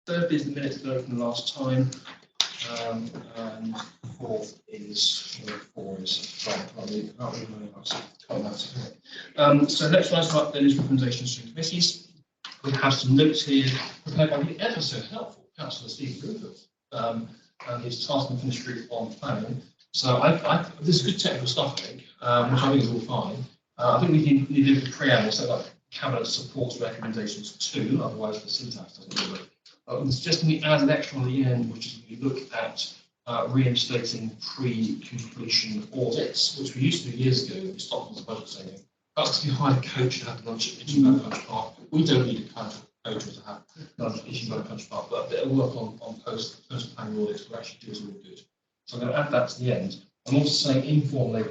Third is the minutes that from the last time. And fourth is so next one up then is recommendations to committees. We have some notes here prepared by the ever so helpful Councillor Rupert and his task and finish group on planning. So this is good technical stuff, I think, which I think is all fine. I think we need a preamble so that Cabinet supports recommendations too, otherwise the syntax doesn't work. I'm suggesting we add an extra on the end, which is we look at reinstating pre-completion audits, which we used to do years ago. We stopped on the budget saving. That's if you hire a coach to have lunch at Itching Valley Country Park. We don't need a kind of coach to have lunch at Itching Valley Country Park, but a bit of work on post-planning audits will actually do us all good. So I'm going to add that to the end. I'm also saying informally, we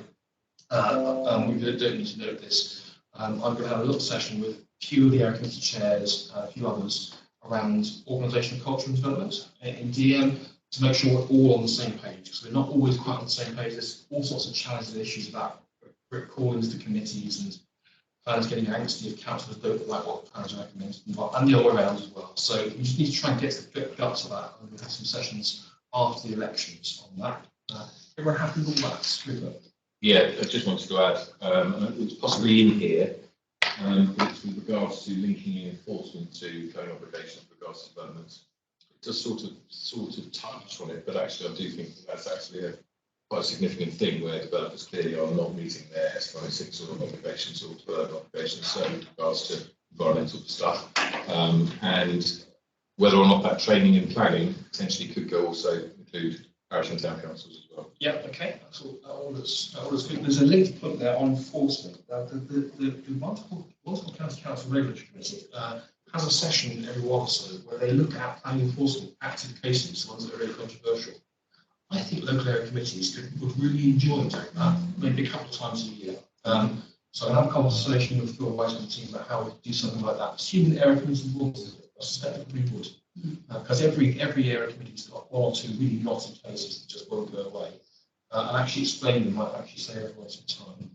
don't need to note this. I'm going to have a little session with a few of the area committee chairs, a few others, around organisational culture and development in DM to make sure we're all on the same page, because we're not always quite on the same page. There's all sorts of challenges and issues about callings to committees and plans getting angsty if councillors don't like what plans are recommended and the other way around as well. So we just need to try and get to the guts of that, and we'll have some sessions after the elections on that. Everyone happy with all that? Rupert? Yeah, I just wanted to add, it's possibly in here, but it's with regards to linking in enforcement to planning obligations with regards to development. It does sort of touch on it, but actually I do think that's actually quite a significant thing where developers clearly are not meeting their S26 sort of obligations or development obligations, certainly with regards to environmental stuff, and whether or not that training and planning potentially could go also include parish and town councils as well. Yeah, okay, that's all that's good. There's a link to put there on enforcement. The wonderful County Council Regulatory Committee has a session every while or so where they look at planning enforcement active cases, the ones that are really controversial. I think local area committees would really enjoy doing that, maybe a couple of times a year. So I'll have a conversation with Phil White and the team about how we do something like that. Assuming the area committee will do it, I suspect we would. Because every area committee's got one or two really knotty cases that just won't go away. And actually explain them might actually save everyone some time.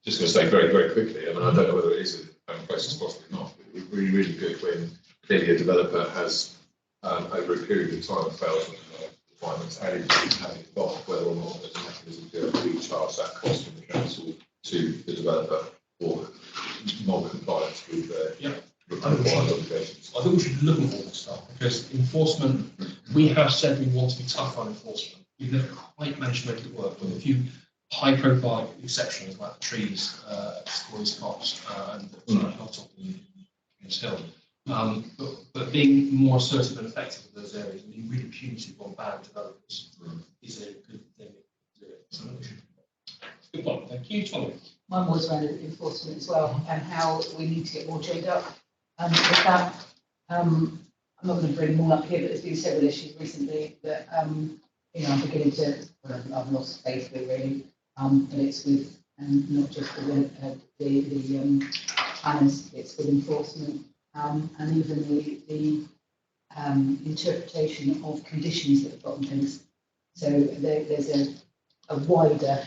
Just going to say very, very quickly, I mean, I don't know whether it is a process, possibly not, but it would be really, really good when clearly a developer has, over a period of time, failed to requirements and indeed having involved whether or not there's a mechanism to recharge that cost from the council to the developer for non-compliance with required obligations. I think we should be looking at all this stuff because enforcement, we have said we want to be tough on enforcement. We've never quite managed to make it work with a few high profile exceptions like the trees, Scory's Cops, and the hilltop in Hill. But being more assertive and effective in those areas and being really punitive on bad developers is a good thing to do it. So good point. Thank you, Tonia. Mine was around enforcement as well and how we need to get more joined up. With that, I'm not going to bring them all up here, but there's been several issues recently that I'm beginning to. I've lost faith with really, but it's with not just the planners, it's with enforcement. And even the interpretation of conditions that have got in place. So there's a wider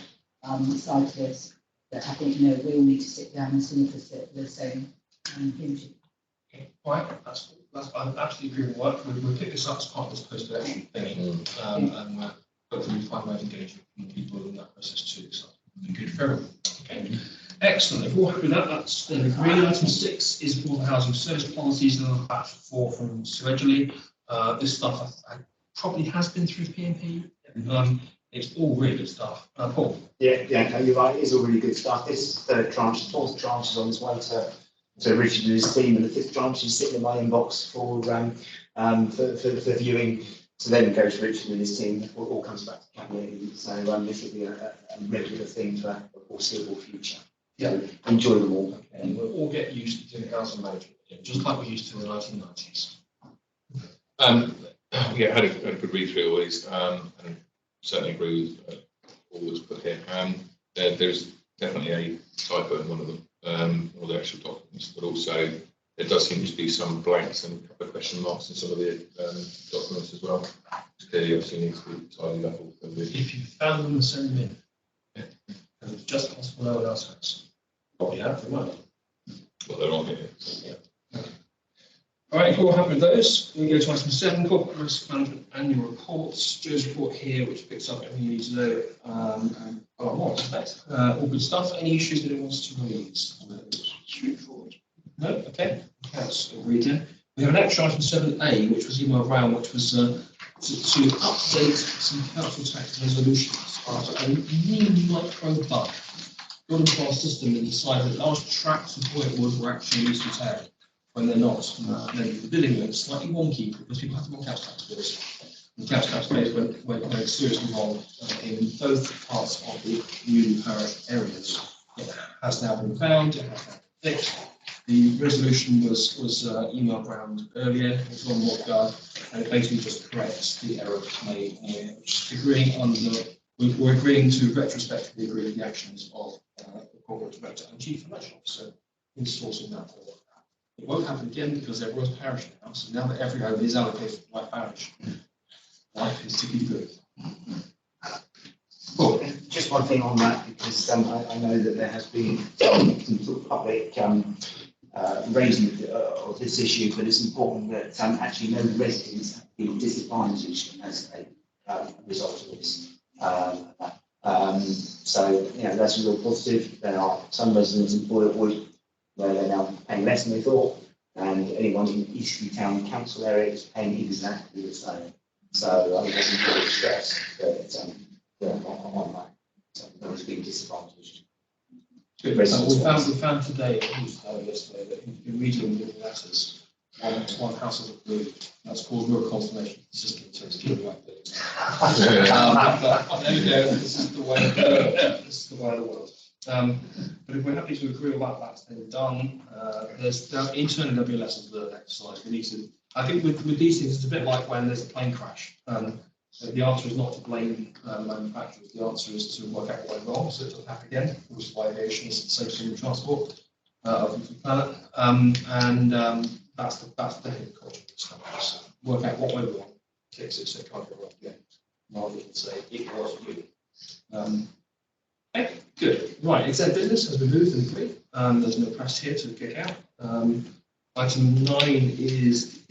side to this that I think we all need to sit down and see if the same hinge. Okay, right. I absolutely agree with what we'll pick this up as part of this post-election thing, and we'll hopefully find ways of engaging people in that process too. So it'll be good for everyone. Okay. Excellent. If we're all happy with that, that's then agreed. Item 6 is for the housing service policies, and on batch 4 from Sir Edgerly. This stuff probably has been through PMP. It's all really good stuff. Paul. Yeah, you're right. It is all really good stuff. This is the third tranche. The fourth tranche is on its way to Richard and his team, and the fifth tranche is sitting in my inbox for viewing. To then go to Richard and his team. It all comes back to cabinet. So this will be a regular thing for a foreseeable future. Yeah, enjoy them all. Okay. And we'll all get used to doing housing management again, just like we used to in the 1990s. Yeah, I had a good read through all these, and certainly agree with all that's put here. There's definitely a typo in one of them, all the actual documents, but also there does seem to be some blanks and a couple of question marks in some of the documents as well. Clearly, obviously, needs to be tidied up. If you found them, send them in. Yeah. And it's just possible no one else has. Oh, yeah, for money. Well, they're on here. Yeah. All right, we're happy with those. We go to item 7, corporate risk management annual reports. Joe's report here, which picks up everything you need to know. And a lot more, I expect. All good stuff. Any issues that it wants to raise? Straightforward. No? Okay. That's agreed then. We have an action item 7A, which was emailed round, which was to update some council tax resolutions after a really micro bug got into our system and decided that large tracts of Whitewood were actually used to town when they're not. Then the billing went slightly wonky because people had to more council tax bills. The council tax bills went seriously wrong in both parts of the new parish areas. It has now been found, it has now been fixed. The resolution was emailed round earlier, it was on WhatsApp, and it basically just corrects the error made here, which is we're agreeing to retrospectively agree with the actions of the corporate director and chief financial officer in sourcing that forward. It won't happen again because everyone's parish now, so now that every home is allocated to the right parish, life is to be good. Well, just one thing on that, because I know that there has been some sort of public raising of this issue, but it's important that actually no residents have been disadvantaged as a result of this. So, that's a real positive. There are some residents in Boywood where they're now paying less than they thought, and anyone in Eastleigh Town Council area is paying exactly the same. So I think that's important stress that on that. So no one's being disadvantaged. Good. We found today, yesterday, that you've been reading the letters. One house has approved. That's caused real consternation. The system to keep like this. But there we go. This is the way of the world. This is the way of the world. But if we're happy to agree on that, that's then done. Internally there'll be a lessons learned exercise. We need to. I think with these things, it's a bit like when there's a plane crash. The answer is not to blame manufacturers. The answer is to work out what went wrong so it doesn't happen again, which is why aviation is the safest form of transport of the planet. That's the head culture. So work out what went wrong, fix it so it can't go wrong again, rather than say it was you. Okay, good. Right, exec business has been moved and agreed. There's no press here to kick out. Item 9 is